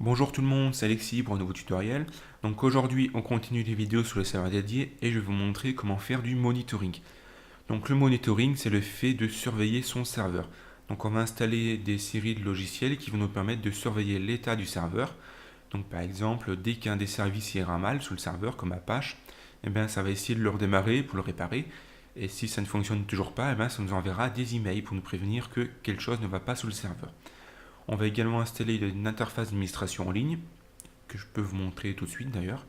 Bonjour tout le monde, c'est Alexis pour un nouveau tutoriel. Donc aujourd'hui on continue les vidéos sur le serveur dédié et je vais vous montrer comment faire du monitoring. Donc le monitoring, c'est le fait de surveiller son serveur. Donc on va installer des séries de logiciels qui vont nous permettre de surveiller l'état du serveur. Donc par exemple, dès qu'un des services ira mal sur le serveur comme Apache, eh bien, ça va essayer de le redémarrer pour le réparer. Et si ça ne fonctionne toujours pas, eh bien, ça nous enverra des emails pour nous prévenir que quelque chose ne va pas sur le serveur. On va également installer une interface d'administration en ligne, que je peux vous montrer tout de suite d'ailleurs.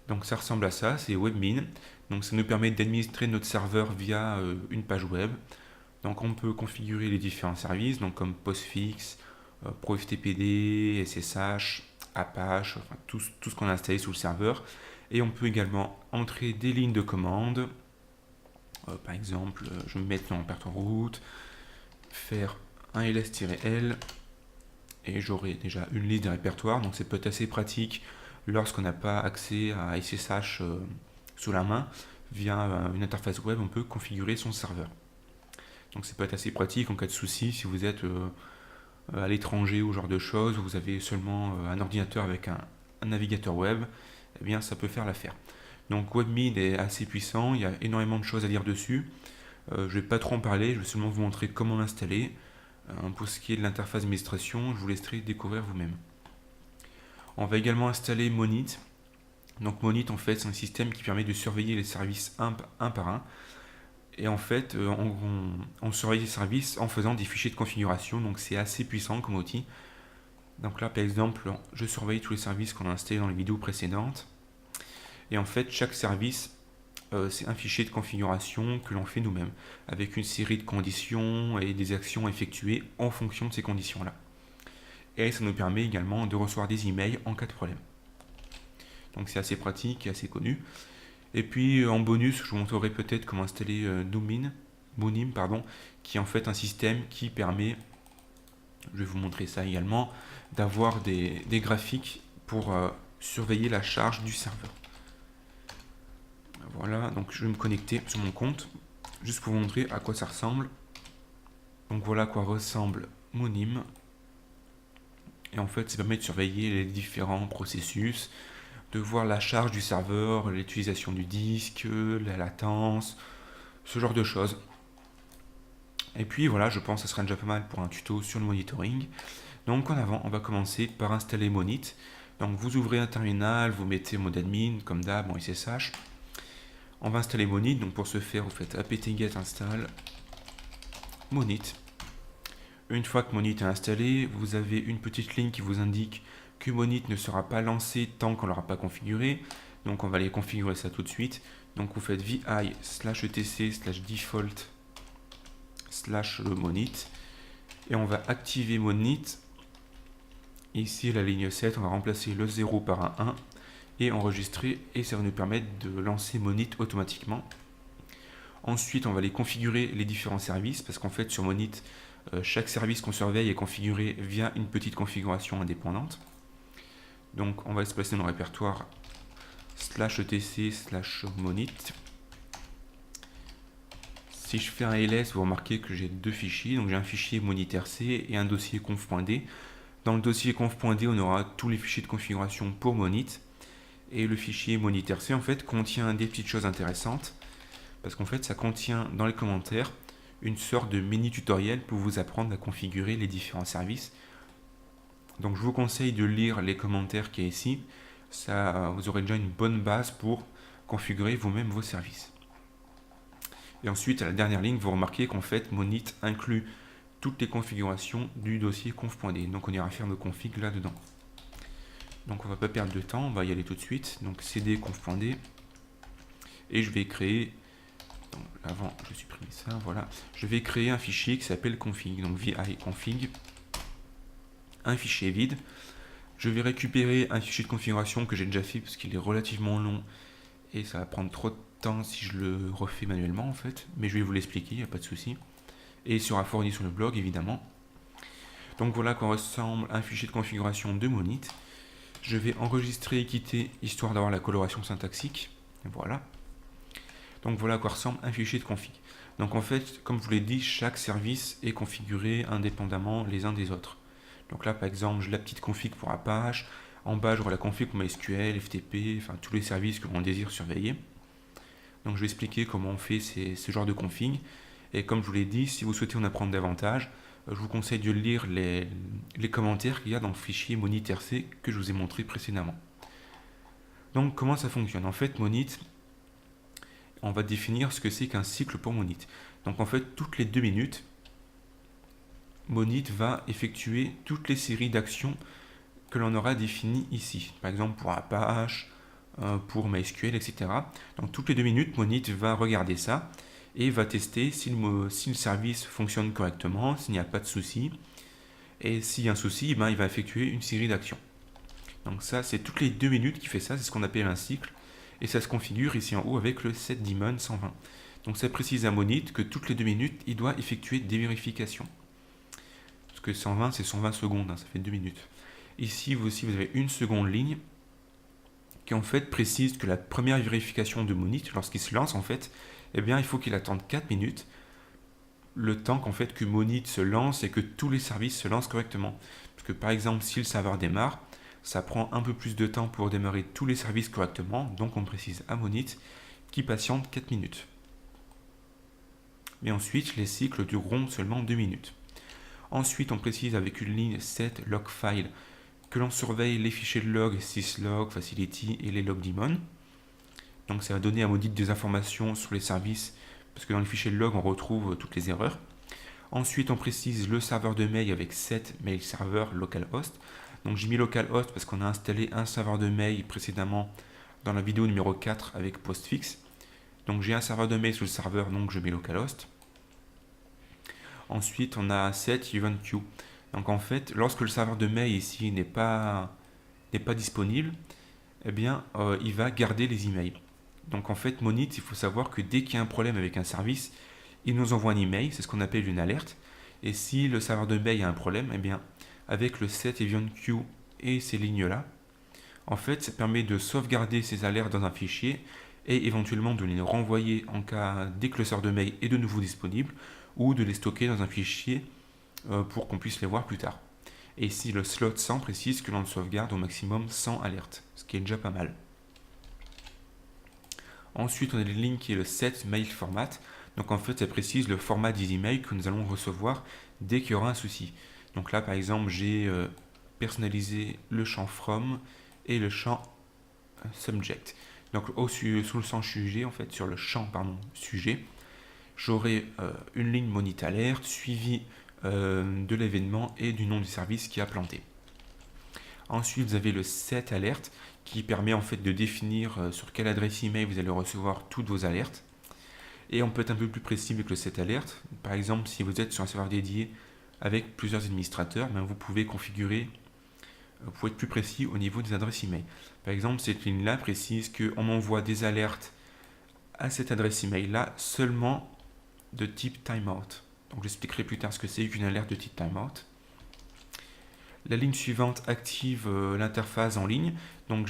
Donc ça ressemble à ça, c'est WebMin. Donc ça nous permet d'administrer notre serveur via une page web. Donc on peut configurer les différents services, donc comme Postfix, ProFTPD, SSH, Apache, enfin tout ce qu'on a installé sous le serveur. Et on peut également entrer des lignes de commande. Par exemple, je vais me mettre dans répertoire route, faire un ls-l, et j'aurai déjà une liste de répertoires, donc c'est peut-être assez pratique lorsqu'on n'a pas accès à SSH sous la main. Via une interface web, on peut configurer son serveur. Donc c'est peut-être assez pratique en cas de souci si vous êtes à l'étranger ou ce genre de choses, où vous avez seulement un ordinateur avec un navigateur web, eh bien ça peut faire l'affaire. Donc WebMin est assez puissant, il y a énormément de choses à dire dessus. Je ne vais pas trop en parler, je vais seulement vous montrer comment l'installer. Pour ce qui est de l'interface d'administration, je vous laisserai découvrir vous-même. On va également installer Monit. Donc Monit, en fait, c'est un système qui permet de surveiller les services un par un. Et en fait, on surveille les services en faisant des fichiers de configuration, donc c'est assez puissant comme outil. Donc là, par exemple, je surveille tous les services qu'on a installés dans les vidéos précédentes. Et en fait, chaque service, c'est un fichier de configuration que l'on fait nous-mêmes, avec une série de conditions et des actions effectuées en fonction de ces conditions-là. Et ça nous permet également de recevoir des emails en cas de problème. Donc c'est assez pratique et assez connu. Et puis en bonus, je vous montrerai peut-être comment installer Moonim, qui est en fait un système qui permet, je vais vous montrer ça également, d'avoir des graphiques pour surveiller la charge du serveur. Voilà, donc je vais me connecter sur mon compte, juste pour vous montrer à quoi ça ressemble. Donc voilà à quoi ressemble Moonim. Et en fait, ça permet de surveiller les différents processus, de voir la charge du serveur, l'utilisation du disque, la latence, ce genre de choses. Et puis voilà, je pense que ça sera déjà pas mal pour un tuto sur le monitoring. Donc en avant, on va commencer par installer Monit. Donc vous ouvrez un terminal, vous mettez mode admin, comme d'hab, en SSH. On va installer Monit, donc pour ce faire, vous faites apt-get install Monit. Une fois que Monit est installé, vous avez une petite ligne qui vous indique que Monit ne sera pas lancé tant qu'on ne l'aura pas configuré. Donc on va aller configurer ça tout de suite. Donc vous faites vi/etc/default/monit et on va activer Monit. Ici la ligne 7, on va remplacer le 0 par un 1 et enregistrer, et ça va nous permettre de lancer Monit automatiquement. Ensuite on va aller configurer les différents services, parce qu'en fait sur Monit, chaque service qu'on surveille est configuré via une petite configuration indépendante. Donc on va se placer dans le répertoire /etc/monit. Si je fais un ls, vous remarquez que j'ai deux fichiers. Donc j'ai un fichier monit.rc et un dossier conf.d. Dans le dossier conf.d, on aura tous les fichiers de configuration pour Monit. Et le fichier monit.rc en fait contient des petites choses intéressantes, parce qu'en fait ça contient dans les commentaires une sorte de mini tutoriel pour vous apprendre à configurer les différents services. Donc je vous conseille de lire les commentaires qu'il y a ici. Ça, vous aurez déjà une bonne base pour configurer vous-même vos services. Et ensuite, à la dernière ligne, vous remarquez qu'en fait, Monit inclut toutes les configurations du dossier conf.d. Donc on ira faire nos configs là-dedans. Donc on ne va pas perdre de temps, on va y aller tout de suite. Donc cd conf.d. Et je vais créer, donc avant je supprime ça, voilà. Je vais créer un fichier qui s'appelle config. Donc vi config. Un fichier vide. Je vais récupérer un fichier de configuration que j'ai déjà fait parce qu'il est relativement long et ça va prendre trop de temps si je le refais manuellement en fait, mais je vais vous l'expliquer, il n'y a pas de souci. Et il sera fourni sur le blog évidemment. Donc voilà quoi ressemble un fichier de configuration de Monit. Je vais enregistrer et quitter histoire d'avoir la coloration syntaxique. Et voilà. Donc voilà à quoi ressemble un fichier de config. Donc en fait, comme je vous l'ai dit, chaque service est configuré indépendamment les uns des autres. Donc là, par exemple, j'ai la petite config pour Apache. En bas, j'aurai la config pour MySQL, FTP, enfin tous les services que l'on désire surveiller. Donc je vais expliquer comment on fait ce genre de config. Et comme je vous l'ai dit, si vous souhaitez en apprendre davantage, je vous conseille de lire les commentaires qu'il y a dans le fichier monit.rc que je vous ai montré précédemment. Donc comment ça fonctionne? En fait, monit, on va définir ce que c'est qu'un cycle pour monit. Donc en fait, toutes les 2 minutes, monit va effectuer toutes les séries d'actions que l'on aura définies ici. Par exemple pour Apache, pour MySQL, etc. Donc toutes les 2 minutes, monit va regarder ça et va tester si le service fonctionne correctement, s'il n'y a pas de souci. Et s'il y a un souci, ben, il va effectuer une série d'actions. Donc ça, c'est toutes les 2 minutes qu'il fait ça, c'est ce qu'on appelle un cycle. Et ça se configure ici en haut avec le setDaemon 120. Donc ça précise à monit que toutes les 2 minutes, il doit effectuer des vérifications. Parce que 120, c'est 120 secondes, hein, ça fait 2 minutes. Ici, vous avez une seconde ligne qui en fait précise que la première vérification de monit, lorsqu'il se lance en fait, eh bien il faut qu'il attende 4 minutes, le temps qu'en fait que monit se lance et que tous les services se lancent correctement. Parce que par exemple, si le serveur démarre, ça prend un peu plus de temps pour démarrer tous les services correctement, donc on précise à monit qui patiente 4 minutes. Et ensuite, les cycles dureront seulement 2 minutes. Ensuite, on précise avec une ligne set logfile que l'on surveille les fichiers de log, syslog, facility et les logdaemon. Donc ça va donner à monit des informations sur les services, parce que dans les fichiers de log, on retrouve toutes les erreurs. Ensuite, on précise le serveur de mail avec set mail server localhost. Donc j'ai mis localhost parce qu'on a installé un serveur de mail précédemment dans la vidéo numéro 4 avec postfix. Donc j'ai un serveur de mail sur le serveur, donc je mets localhost. Ensuite, on a set event queue. Donc en fait, lorsque le serveur de mail ici n'est pas disponible, eh bien, il va garder les emails. Donc en fait, monit, il faut savoir que dès qu'il y a un problème avec un service, il nous envoie un email, c'est ce qu'on appelle une alerte. Et si le serveur de mail a un problème, eh bien, avec le set event queue et ces lignes-là, en fait, ça permet de sauvegarder ces alertes dans un fichier et éventuellement de les renvoyer en cas dès que le serveur de mail est de nouveau disponible ou de les stocker dans un fichier pour qu'on puisse les voir plus tard. Et ici, le slot 100 précise que l'on sauvegarde au maximum 100 alertes, ce qui est déjà pas mal. Ensuite, on a la ligne qui est le set mail format. Donc en fait, ça précise le format des emails que nous allons recevoir dès qu'il y aura un souci. Donc là, par exemple, j'ai personnalisé le champ from et le champ subject. Donc sous le champ sujet, en fait, sur le champ sujet, j'aurai une ligne monit alerte suivie de l'événement et du nom du service qui a planté. Ensuite, vous avez le set alerte qui permet en fait de définir sur quelle adresse email vous allez recevoir toutes vos alertes. Et on peut être un peu plus précis avec le set alerte. Par exemple, si vous êtes sur un serveur dédié avec plusieurs administrateurs, vous pouvez configurer, vous pouvez être plus précis au niveau des adresses email. Par exemple, cette ligne-là précise qu'on envoie des alertes à cette adresse email-là seulement de type timeout. Donc j'expliquerai plus tard ce que c'est qu'une alerte de type timeout. La ligne suivante active l'interface en ligne. Donc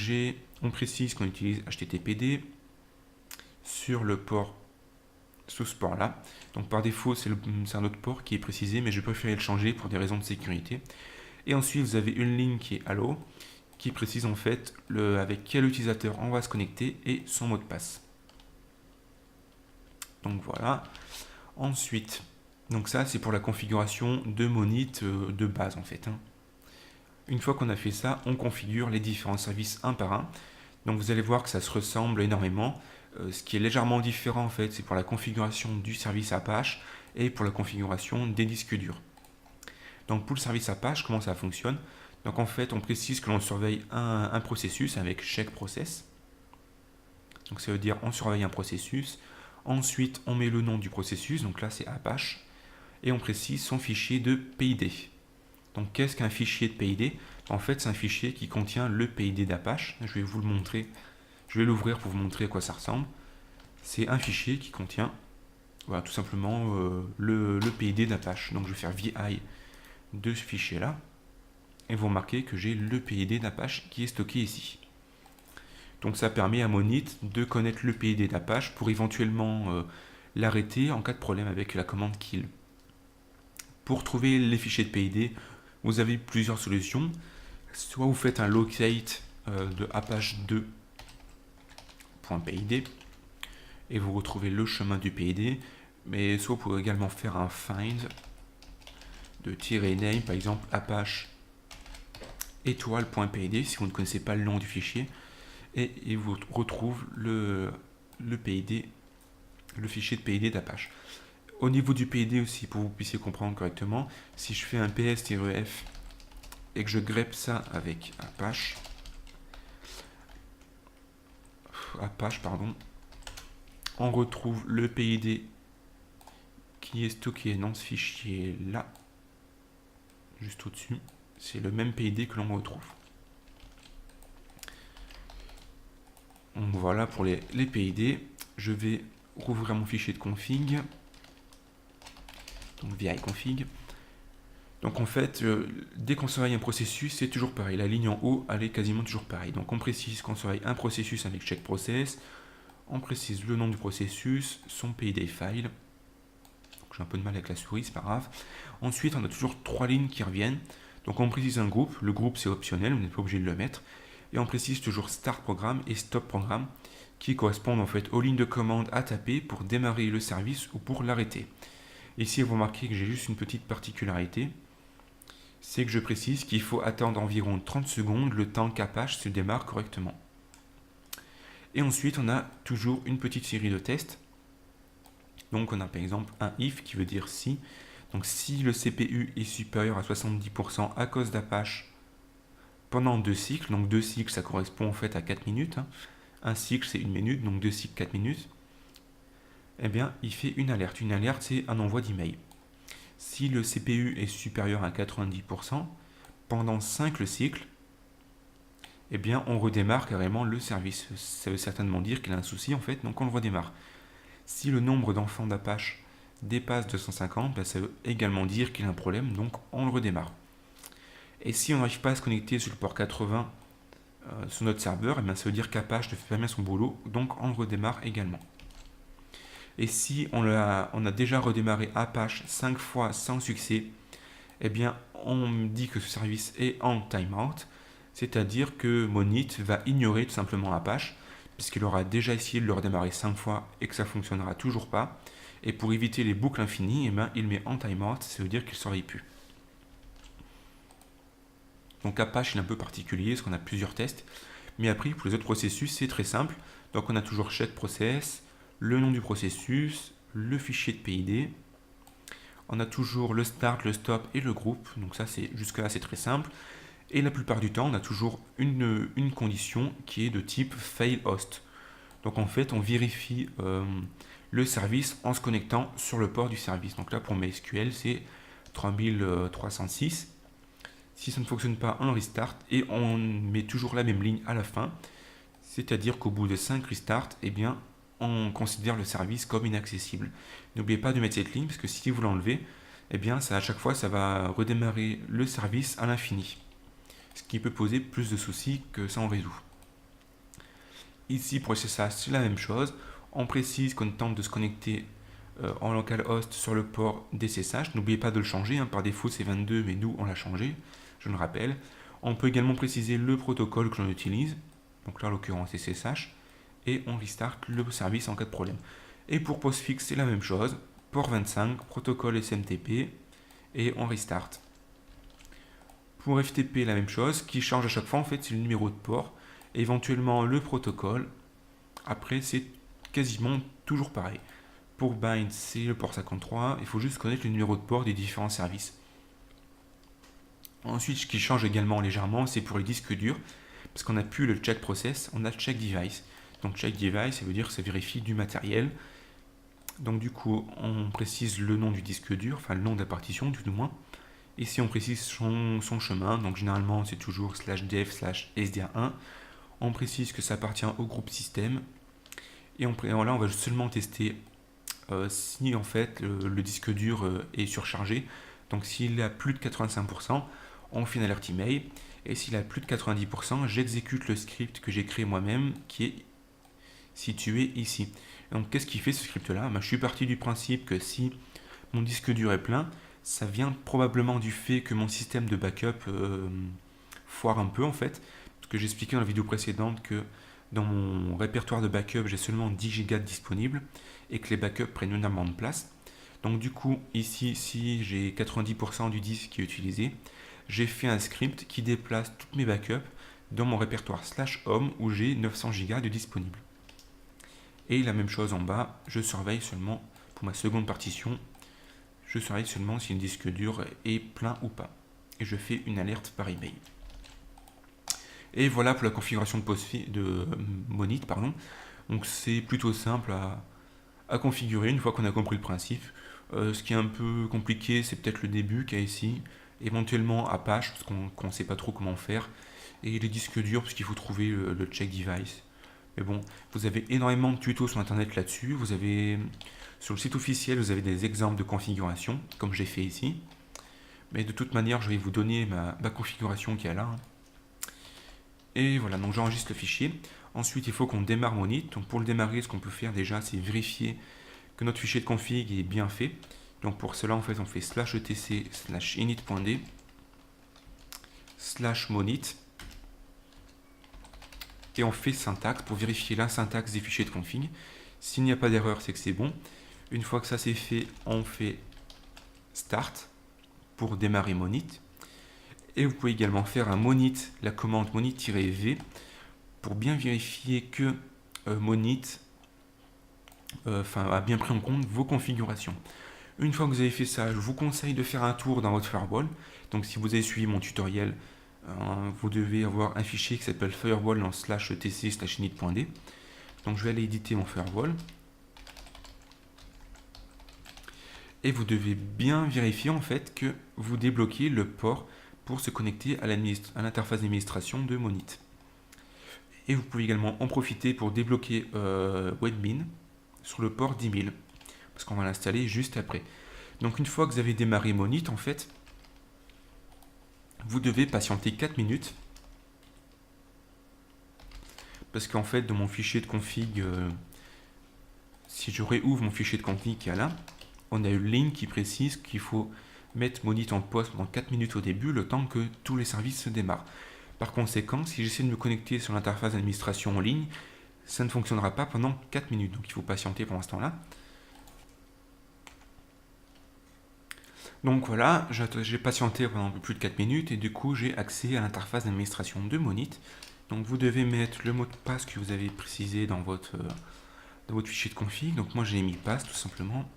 on précise qu'on utilise HTTPD sur le port, sous ce port-là. Donc par défaut, c'est un autre port qui est précisé, mais je préfère le changer pour des raisons de sécurité. Et ensuite, vous avez une ligne qui est Hello, qui précise en fait avec quel utilisateur on va se connecter et son mot de passe. Donc voilà. Ensuite, donc ça c'est pour la configuration de monit de base en fait. Une fois qu'on a fait ça, on configure les différents services un par un. Donc vous allez voir que ça se ressemble énormément. Ce qui est légèrement différent en fait, c'est pour la configuration du service Apache et pour la configuration des disques durs. Donc pour le service Apache, comment ça fonctionne? Donc en fait, on précise que l'on surveille un processus avec check process. Donc ça veut dire on surveille un processus. Ensuite, on met le nom du processus, donc là c'est Apache, et on précise son fichier de PID. Donc qu'est-ce qu'un fichier de PID? En fait, c'est un fichier qui contient le PID d'Apache. Je vais vous le montrer. Je vais l'ouvrir pour vous montrer à quoi ça ressemble. C'est un fichier qui contient voilà, tout simplement le PID d'Apache. Donc je vais faire VI de ce fichier-là. Et vous remarquez que j'ai le PID d'Apache qui est stocké ici. Donc ça permet à monit de connaître le PID d'Apache pour éventuellement l'arrêter en cas de problème avec la commande kill. Pour trouver les fichiers de PID, Vous avez plusieurs solutions. Soit vous faites un locate de Apache 2.pid et vous retrouvez le chemin du PID, mais soit vous pouvez également faire un find de -name, par exemple Apache étoile.pid si vous ne connaissez pas le nom du fichier, et il vous retrouve le PID, le fichier de PID d'Apache. Au niveau du PID aussi, pour que vous puissiez comprendre correctement, si je fais un ps-f et que je grep ça avec Apache, on retrouve le PID qui est stocké dans ce fichier là, juste au-dessus. C'est le même PID que l'on retrouve. Donc voilà pour les PID. Je vais rouvrir mon fichier de config. Donc vi config. Donc en fait, dès qu'on surveille un processus, c'est toujours pareil. La ligne en haut, elle est quasiment toujours pareille. Donc on précise qu'on surveille un processus avec check process. On précise le nom du processus, son PID file. J'ai un peu de mal avec la souris, c'est pas grave. Ensuite, on a toujours 3 lignes qui reviennent. Donc on précise un groupe. Le groupe, c'est optionnel, on n'est pas obligé de le mettre. Et on précise toujours start programme et stop programme, qui correspondent en fait aux lignes de commande à taper pour démarrer le service ou pour l'arrêter. Ici, vous remarquez que j'ai juste une petite particularité. C'est que je précise qu'il faut attendre environ 30 secondes le temps qu'Apache se démarre correctement. Et ensuite, on a toujours une petite série de tests. Donc, on a par exemple un if qui veut dire si. Donc, si le CPU est supérieur à 70% à cause d'Apache pendant 2 cycles, donc 2 cycles, ça correspond en fait à 4 minutes. Un cycle, c'est 1 minute, donc 2 cycles, 4 minutes. Eh bien, il fait une alerte. Une alerte, c'est un envoi d'email. Si le CPU est supérieur à 90%, pendant 5 cycles, eh bien, on redémarre carrément le service. Ça veut certainement dire qu'il a un souci, en fait, donc on le redémarre. Si le nombre d'enfants d'Apache dépasse 250, ben, ça veut également dire qu'il a un problème, donc on le redémarre. Et si on n'arrive pas à se connecter sur le port 80 sur notre serveur, eh bien, ça veut dire qu'Apache ne fait pas bien son boulot, donc on le redémarre également. Et si on a déjà redémarré Apache 5 fois sans succès, eh bien, on dit que ce service est en timeout, c'est-à-dire que Monit va ignorer tout simplement Apache, puisqu'il aura déjà essayé de le redémarrer 5 fois et que ça ne fonctionnera toujours pas. Et pour éviter les boucles infinies, eh bien, il met en timeout, ça veut dire qu'il ne surveille plus. Donc Apache il est un peu particulier, parce qu'on a plusieurs tests. Mais après, pour les autres processus, c'est très simple. Donc on a toujours check process, le nom du processus, le fichier de PID. On a toujours le start, le stop et le groupe. Donc ça, jusque-là, c'est très simple. Et la plupart du temps, on a toujours une condition qui est de type fail host. Donc en fait, on vérifie le service en se connectant sur le port du service. Donc là, pour MySQL, c'est 3306. Si ça ne fonctionne pas, on restart et on met toujours la même ligne à la fin. C'est-à-dire qu'au bout de 5 restarts, eh bien, on considère le service comme inaccessible. N'oubliez pas de mettre cette ligne parce que si vous l'enlevez, eh bien, à chaque fois, ça va redémarrer le service à l'infini. Ce qui peut poser plus de soucis que ça en résout. Ici, pour le SSH, c'est la même chose. On précise qu'on tente de se connecter en localhost sur le port des SSH. N'oubliez pas de le changer. Par défaut, c'est 22, mais nous, on l'a changé. Je le rappelle. On peut également préciser le protocole que l'on utilise. Donc là, en l'occurrence, c'est SSH. Et on restart le service en cas de problème. Et pour postfix, c'est la même chose. Port 25, protocole SMTP. Et on restart. Pour FTP, la même chose. Ce qui change à chaque fois, en fait, c'est le numéro de port. Éventuellement, le protocole. Après, c'est quasiment toujours pareil. Pour bind, c'est le port 53. Il faut juste connaître le numéro de port des différents services. Ensuite, ce qui change également légèrement, c'est pour les disques durs. Parce qu'on n'a plus le check process, on a le check device. Donc check device, ça veut dire que ça vérifie du matériel. Donc du coup, on précise le nom du disque dur, enfin le nom de la partition du moins. Ici, on précise son chemin. Donc généralement, c'est toujours /dev/sda1. On précise que ça appartient au groupe système. Et là, on va seulement tester si en fait le disque dur est surchargé. Donc s'il est à plus de 85%, on fait une alerte email. Et s'il est à plus de 90%, j'exécute le script que j'ai créé moi-même qui est situé ici. Donc qu'est-ce qu'il fait ce script-là? Je suis parti du principe que si mon disque dur est plein, ça vient probablement du fait que mon système de backup foire un peu en fait. Parce que j'expliquais dans la vidéo précédente que dans mon répertoire de backup, j'ai seulement 10 Go disponibles et que les backups prennent énormément de place. Donc du coup, ici, si j'ai 90% du disque qui est utilisé, j'ai fait un script qui déplace toutes mes backups dans mon répertoire /home où j'ai 900 Go de disponible. Et la même chose en bas, je surveille seulement pour ma seconde partition, je surveille seulement si le disque dur est plein ou pas. Et je fais une alerte par email. Et voilà pour la configuration de Monit. Donc c'est plutôt simple à configurer une fois qu'on a compris le principe. Ce qui est un peu compliqué, c'est peut-être le début qu'il y a ici. Éventuellement Apache, parce qu'on ne sait pas trop comment faire. Et les disques durs, parce qu'il faut trouver le check device. Mais bon, vous avez énormément de tutos sur internet là-dessus. Vous avez sur le site officiel, vous avez des exemples de configuration, comme j'ai fait ici. Mais de toute manière, je vais vous donner ma configuration qui est là. Et voilà, donc j'enregistre le fichier. Ensuite, il faut qu'on démarre Monit. Donc pour le démarrer, ce qu'on peut faire déjà, c'est vérifier que notre fichier de config est bien fait. Donc pour cela, en fait, on fait /etc/init.d /monit et on fait syntaxe pour vérifier la syntaxe des fichiers de config. S'il n'y a pas d'erreur, c'est que c'est bon. Une fois que ça c'est fait, on fait start pour démarrer Monit. Et vous pouvez également faire un monit, la commande monit-v pour bien vérifier que Monit a bien pris en compte vos configurations. Une fois que vous avez fait ça, je vous conseille de faire un tour dans votre firewall. Donc si vous avez suivi mon tutoriel, vous devez avoir un fichier qui s'appelle firewall dans /tc/init.d. Donc je vais aller éditer mon firewall. Et vous devez bien vérifier en fait que vous débloquez le port pour se connecter à l'interface d'administration de Monit. Et vous pouvez également en profiter pour débloquer Webmin sur le port 10 000, parce qu'on va l'installer juste après. Donc une fois que vous avez démarré Monit, en fait, vous devez patienter 4 minutes, parce qu'en fait, dans mon fichier de config, si je réouvre mon fichier de config qui est là, on a une ligne qui précise qu'il faut mettre Monit en pause pendant 4 minutes au début, le temps que tous les services se démarrent. Par conséquent, si j'essaie de me connecter sur l'interface d'administration en ligne, ça ne fonctionnera pas pendant 4 minutes. Donc il faut patienter pendant ce temps-là. Donc voilà, j'ai patienté pendant un peu plus de 4 minutes et du coup j'ai accès à l'interface d'administration de Monit. Donc vous devez mettre le mot de passe que vous avez précisé dans votre fichier de config. Donc moi j'ai mis passe tout simplement.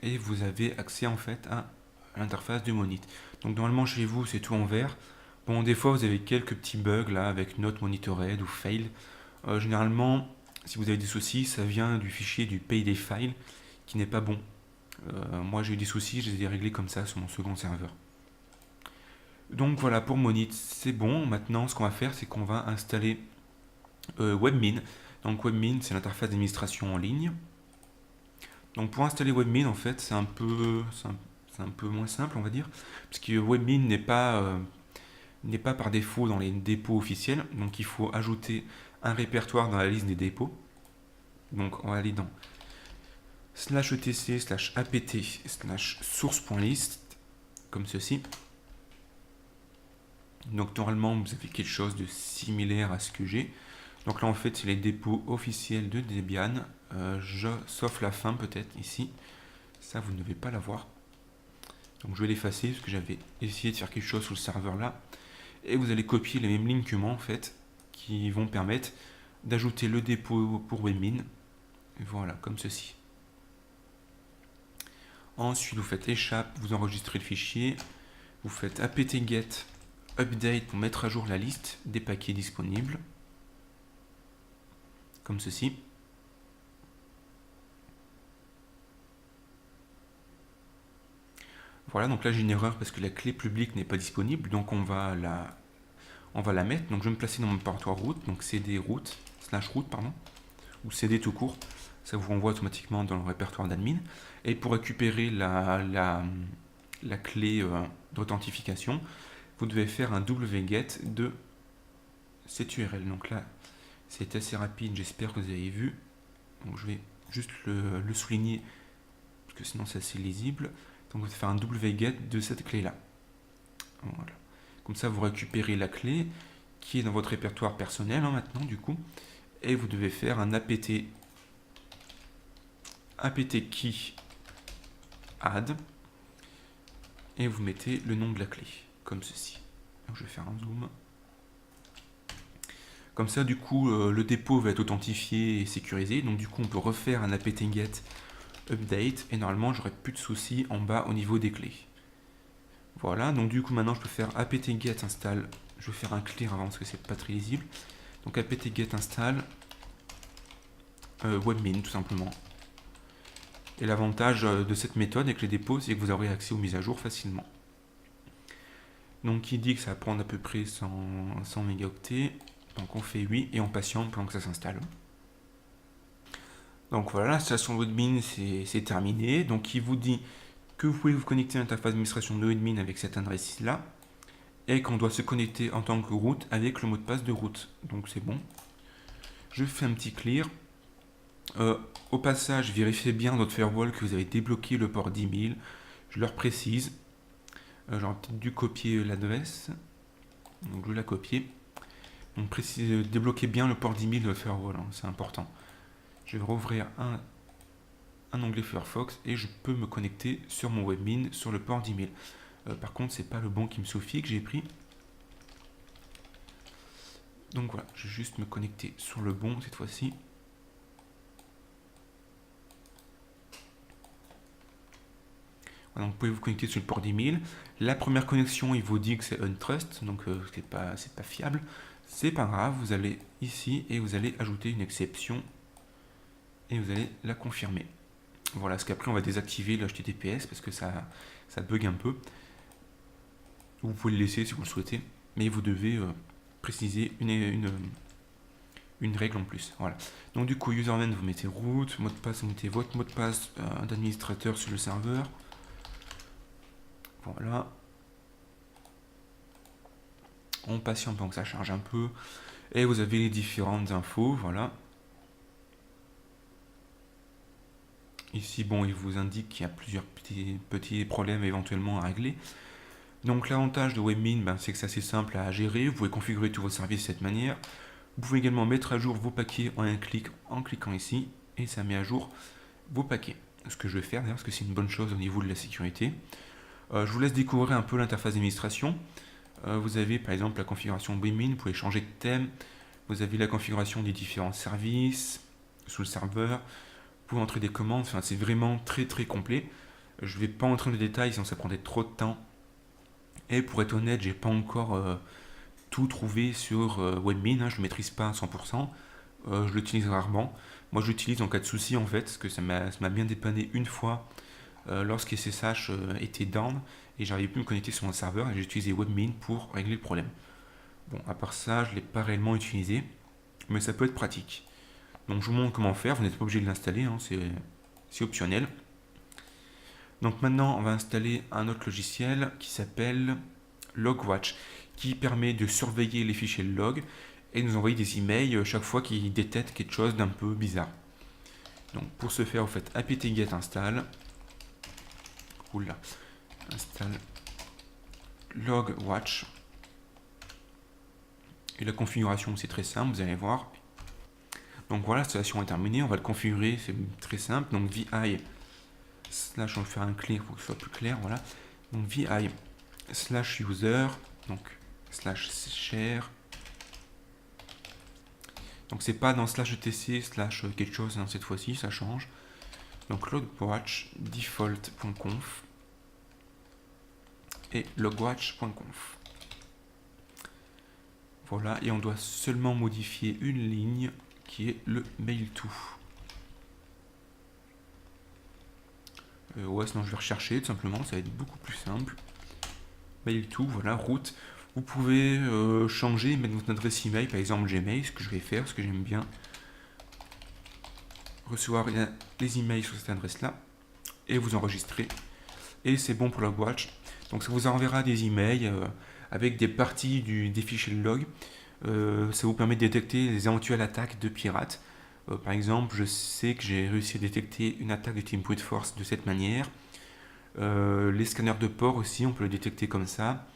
Et vous avez accès en fait à l'interface de Monit. Donc normalement chez vous c'est tout en vert. Bon, des fois vous avez quelques petits bugs là avec not monitored ou fail. Généralement, si vous avez des soucis, ça vient du fichier du payday file qui n'est pas bon. Moi j'ai eu des soucis, je les ai réglés comme ça sur mon second serveur. Donc voilà, pour Monit, c'est bon. Maintenant, ce qu'on va faire, c'est qu'on va installer Webmin. Donc Webmin, c'est l'interface d'administration en ligne. Donc pour installer Webmin, en fait, c'est un peu moins simple, on va dire, parce que Webmin n'est pas par défaut dans les dépôts officiels. Donc il faut ajouter un répertoire dans la liste des dépôts. Donc on va aller dans /etc/apt/source.list comme ceci. Donc normalement vous avez quelque chose de similaire à ce que j'ai. Donc là en fait c'est les dépôts officiels de Debian, sauf la fin peut-être ici. Ça vous ne devez pas l'avoir. Donc je vais l'effacer parce que j'avais essayé de faire quelque chose sur le serveur là. Et vous allez copier les mêmes lignes que moi en fait, qui vont permettre d'ajouter le dépôt pour Webmin. Voilà, comme ceci. Ensuite vous faites échappe, vous enregistrez le fichier, vous faites apt-get update pour mettre à jour la liste des paquets disponibles, comme ceci. Voilà, donc là j'ai une erreur parce que la clé publique n'est pas disponible, donc on va la mettre. Donc je vais me placer dans mon répertoire root, donc cd root, /root, pardon, ou cd tout court, ça vous renvoie automatiquement dans le répertoire d'admin. Et pour récupérer la clé d'authentification, vous devez faire un wget de cette URL. Donc là, c'est assez rapide, j'espère que vous avez vu. Donc je vais juste le souligner, parce que sinon c'est assez lisible. Donc, vous allez faire un wget de cette clé-là. Voilà. Comme ça, vous récupérez la clé qui est dans votre répertoire personnel maintenant, du coup. Et vous devez faire un apt key add. Et vous mettez le nom de la clé, comme ceci. Donc, je vais faire un zoom. Comme ça, du coup, le dépôt va être authentifié et sécurisé. Donc, du coup, on peut refaire un apt-get update. Et normalement, j'aurai plus de soucis en bas au niveau des clés. Voilà. Donc, du coup, maintenant, je peux faire apt-get install. Je vais faire un clear avant parce que c'est pas très lisible. Donc, apt-get install webmin, tout simplement. Et l'avantage de cette méthode avec les dépôts, c'est que vous aurez accès aux mises à jour facilement. Donc, il dit que ça va prendre à peu près 100 mégaoctets. Donc on fait oui et on patiente pendant que ça s'installe. Donc voilà, l'installation de Webmin c'est terminé. Donc il vous dit que vous pouvez vous connecter à l'interface d'administration de Webmin avec cette adresse-là et qu'on doit se connecter en tant que route avec le mot de passe de route. Donc c'est bon. Je fais un petit clear. Au passage, vérifiez bien dans votre firewall que vous avez débloqué le port 10 000. Je leur précise. J'aurais peut-être dû copier l'adresse. Donc je la copier. Donc débloquez bien le port 10 000 de votre firewall, hein, c'est important. Je vais rouvrir un onglet Firefox et je peux me connecter sur mon webmin sur le port 10 000. Par contre, c'est pas le bon qui me suffit que j'ai pris. Donc voilà, je vais juste me connecter sur le bon cette fois-ci. Voilà, donc vous pouvez vous connecter sur le port 10 000. La première connexion, il vous dit que c'est untrust, donc c'est pas fiable. C'est pas grave, vous allez ici et vous allez ajouter une exception et vous allez la confirmer. Voilà, parce qu'après on va désactiver le HTTPS parce que ça bug un peu. Vous pouvez le laisser si vous le souhaitez, mais vous devez préciser une règle en plus. Voilà. Donc du coup, username, vous mettez root, mot de passe, vous mettez votre mot de passe d'administrateur sur le serveur. Voilà. On patiente pendant que ça charge un peu. Et vous avez les différentes infos, voilà. Ici, bon, il vous indique qu'il y a plusieurs petits problèmes éventuellement à régler. Donc l'avantage de Webmin, c'est que c'est assez simple à gérer. Vous pouvez configurer tous vos services de cette manière. Vous pouvez également mettre à jour vos paquets en un clic en cliquant ici. Et ça met à jour vos paquets. Ce que je vais faire d'ailleurs, parce que c'est une bonne chose au niveau de la sécurité. Je vous laisse découvrir un peu l'interface d'administration. Vous avez par exemple la configuration Webmin, vous pouvez changer de thème. Vous avez la configuration des différents services sous le serveur. Vous pouvez entrer des commandes, enfin, c'est vraiment très très complet. Je ne vais pas entrer dans les détails sinon ça prendrait trop de temps. Et pour être honnête, j'ai pas encore tout trouvé sur Webmin, hein, je ne maîtrise pas à 100%. Je l'utilise rarement. Moi je l'utilise en cas de souci en fait, parce que ça m'a bien dépanné une fois lorsque SSH était down et j'arrivais plus à me connecter sur mon serveur et j'ai utilisé Webmin pour régler le problème. Bon, à part ça, je ne l'ai pas réellement utilisé, mais ça peut être pratique. Donc je vous montre comment faire, vous n'êtes pas obligé de l'installer, hein, c'est optionnel. Donc maintenant, on va installer un autre logiciel qui s'appelle Logwatch, qui permet de surveiller les fichiers log et nous envoyer des emails chaque fois qu'il détecte quelque chose d'un peu bizarre. Donc pour ce faire, vous faites apt-get install. Oula, install Logwatch. Et la configuration, c'est très simple, vous allez voir. Donc voilà, l'installation est terminée, on va le configurer, c'est très simple. Donc vi slash, on va faire un clear pour que ce soit plus clair, voilà. Donc vi slash user, donc slash share. Donc c'est pas dans slash etc slash quelque chose, hein, cette fois-ci, ça change. Donc logwatch default.conf et logwatch.conf. Voilà, et on doit seulement modifier une ligne qui est le mail to. Ouais, sinon je vais rechercher tout simplement, ça va être beaucoup plus simple. Mail to, voilà, route. Vous pouvez changer, mettre votre adresse email, par exemple Gmail, ce que je vais faire, parce que j'aime bien recevoir les emails sur cette adresse-là, et vous enregistrer. Et c'est bon pour Logwatch. Donc ça vous enverra des emails avec des parties des fichiers log. Ça vous permet de détecter les éventuelles attaques de pirates. Par exemple, je sais que j'ai réussi à détecter une attaque de Team Brute Force de cette manière. Les scanners de port aussi, on peut le détecter comme ça.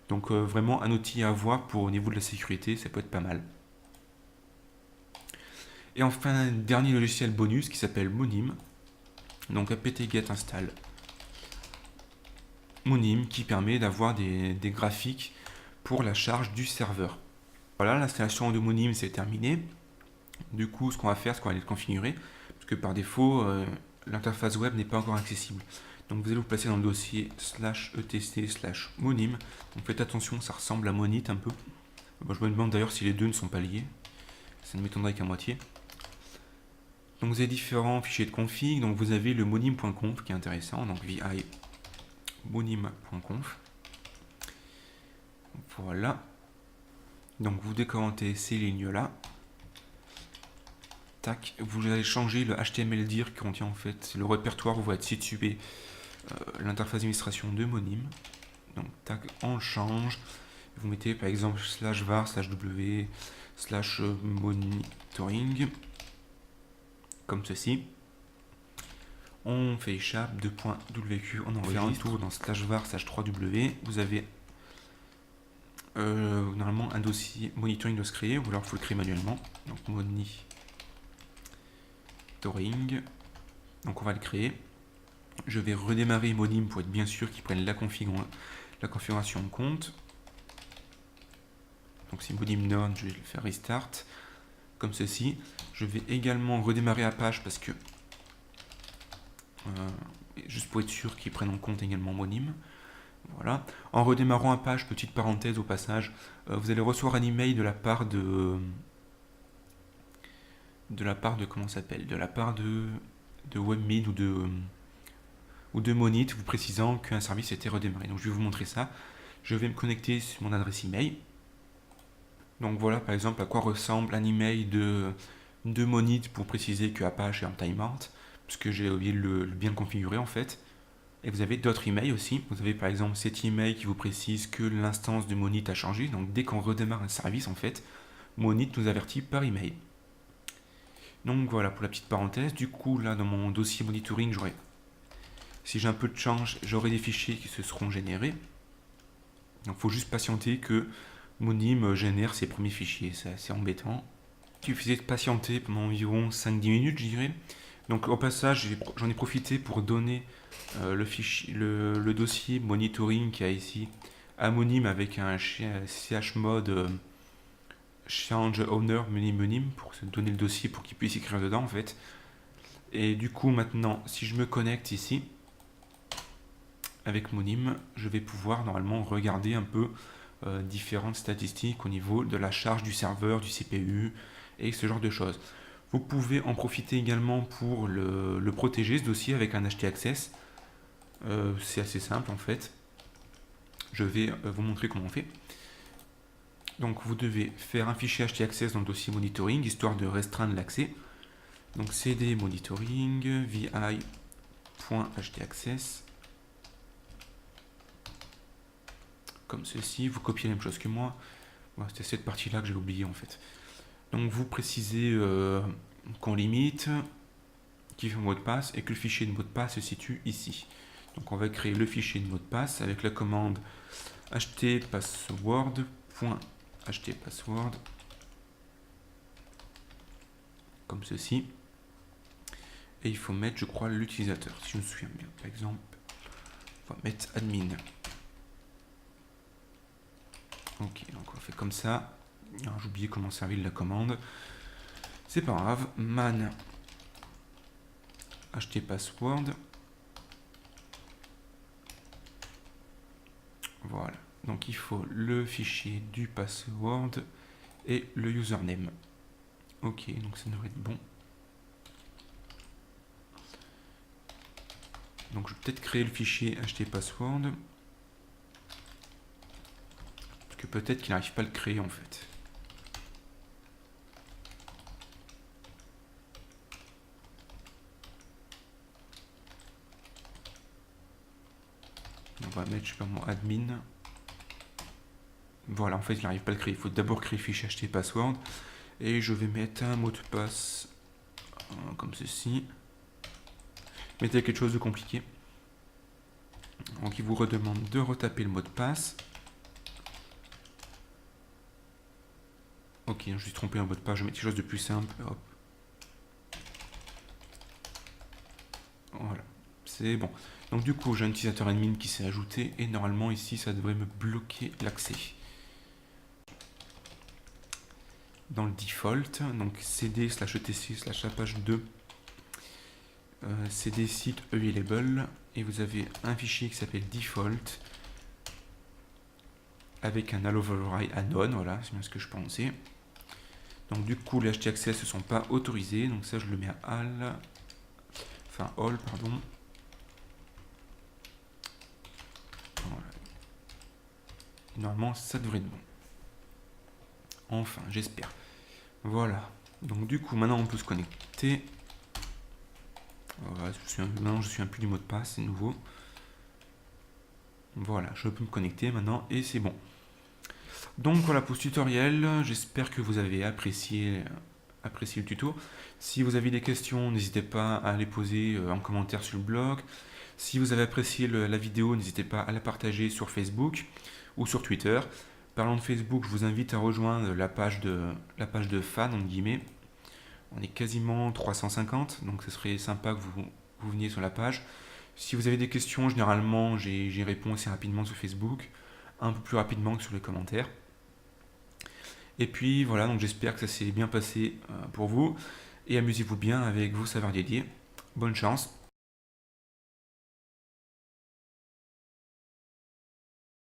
Donc vraiment un outil à avoir pour au niveau de la sécurité, ça peut être pas mal. Et enfin, un dernier logiciel bonus qui s'appelle Monim. Donc apt-get install Monim qui permet d'avoir des graphiques pour la charge du serveur. Voilà, l'installation de Monim c'est terminé. Du coup, ce qu'on va faire, c'est qu'on va aller le configurer, parce que par défaut, l'interface web n'est pas encore accessible. Donc vous allez vous placer dans le dossier /etc/monim. Donc faites attention, ça ressemble à Monit un peu. Bon, je me demande d'ailleurs si les deux ne sont pas liés. Ça ne m'étonnerait qu'à moitié. Donc vous avez différents fichiers de config. Donc vous avez le monim.conf qui est intéressant. Donc vi monim.conf. Voilà. Donc vous décommentez ces lignes-là. Tac, vous allez changer le HTML dir qui contient en fait le répertoire où va être situé l'interface d'administration de Monim. Donc tac, on le change. Vous mettez par exemple /var/w /monitoring comme ceci. On fait échappe 2.wq, on en fait un tour dans /var/3w. Vous avez normalement un dossier monitoring doit se créer, ou alors il faut le créer manuellement. Donc monitoring. Donc on va le créer. Je vais redémarrer Monim pour être bien sûr qu'il prenne la configuration en compte. Donc si Monim none, je vais le faire restart comme ceci. Je vais également redémarrer Apache parce que juste pour être sûr qu'il prenne en compte également Monim. Voilà. En redémarrant Apache, petite parenthèse au passage, vous allez recevoir un email de la part de comment ça s'appelle, de la part de Webmin ou de Monit vous précisant qu'un service était redémarré. Donc je vais vous montrer ça. Je vais me connecter sur mon adresse email. Donc voilà par exemple à quoi ressemble un email de Monit pour préciser que Apache est en timeout, parce que j'ai oublié de le bien configurer en fait. Et vous avez d'autres emails aussi. Vous avez par exemple cet email qui vous précise que l'instance de Monit a changé. Donc dès qu'on redémarre un service en fait, Monit nous avertit par email. Donc voilà pour la petite parenthèse. Du coup là dans mon dossier monitoring, si j'ai un peu de chance, j'aurai des fichiers qui se seront générés. Donc il faut juste patienter que Monim génère ses premiers fichiers. C'est assez embêtant. Il suffisait de patienter pendant environ 5-10 minutes, je dirais. Donc au passage, j'en ai profité pour donner le dossier monitoring qu'il y a ici à Monim avec un chmod change owner monim pour se donner le dossier pour qu'il puisse écrire dedans en fait. Et du coup maintenant, si je me connecte ici avec Monim, je vais pouvoir normalement regarder un peu différentes statistiques au niveau de la charge du serveur, du CPU et ce genre de choses. Vous pouvez en profiter également pour le protéger ce dossier avec un htaccess. C'est assez simple en fait. Je vais vous montrer comment on fait. Donc vous devez faire un fichier htaccess dans le dossier monitoring histoire de restreindre l'accès. Donc cd monitoring vi.htaccess comme ceci. Vous copiez la même chose que moi. Bon, c'était cette partie là que j'ai oublié en fait. Donc vous précisez qu'on limite, qui fait mot de passe et que le fichier de mot de passe se situe ici. Donc on va créer le fichier de mot de passe avec la commande htpassword comme ceci. Et il faut mettre, je crois, l'utilisateur, si je me souviens bien. Par exemple, on va mettre admin. Ok, donc on fait comme ça. J'ai oublié comment servir la commande. C'est pas grave. Man htpassword. Voilà. Donc il faut le fichier du password et le username. Ok, donc ça devrait être bon. Donc je vais peut-être créer le fichier htpassword. Parce que peut-être qu'il n'arrive pas à le créer en fait. On va mettre, je sais pas moi, admin. Voilà, en fait, il n'arrive pas à le créer. Il faut d'abord créer le fichier htpassword. Et je vais mettre un mot de passe comme ceci. Mettez quelque chose de compliqué. Donc il vous redemande de retaper le mot de passe. Ok, je me suis trompé un mot de passe, je vais mettre quelque chose de plus simple. Hop. Voilà, c'est bon. Donc du coup, j'ai un utilisateur admin qui s'est ajouté et normalement ici, ça devrait me bloquer l'accès. Dans le default, donc cd/etc/page2 cd site available et vous avez un fichier qui s'appelle default avec un allow override add-on, voilà, c'est bien ce que je pensais. Donc du coup, les htaccess ne sont pas autorisés, donc ça je le mets à all, pardon. Voilà. Normalement, ça devrait être bon. Enfin, j'espère. Voilà. Donc du coup, maintenant on peut se connecter. Voilà, maintenant je suis un plus du mot de passe, c'est nouveau. Voilà, je peux me connecter maintenant et c'est bon. Donc voilà pour ce tutoriel, j'espère que vous avez apprécié le tuto. Si vous avez des questions, n'hésitez pas à les poser en commentaire sur le blog. Si vous avez apprécié la vidéo, n'hésitez pas à la partager sur Facebook ou sur Twitter. Parlant de Facebook, je vous invite à rejoindre la page de fans, entre guillemets. On est quasiment 350, donc ce serait sympa que vous veniez sur la page. Si vous avez des questions, généralement, j'y réponds assez rapidement sur Facebook, un peu plus rapidement que sur les commentaires. Et puis voilà, donc j'espère que ça s'est bien passé pour vous, et amusez-vous bien avec vos serveurs dédiés. Bonne chance.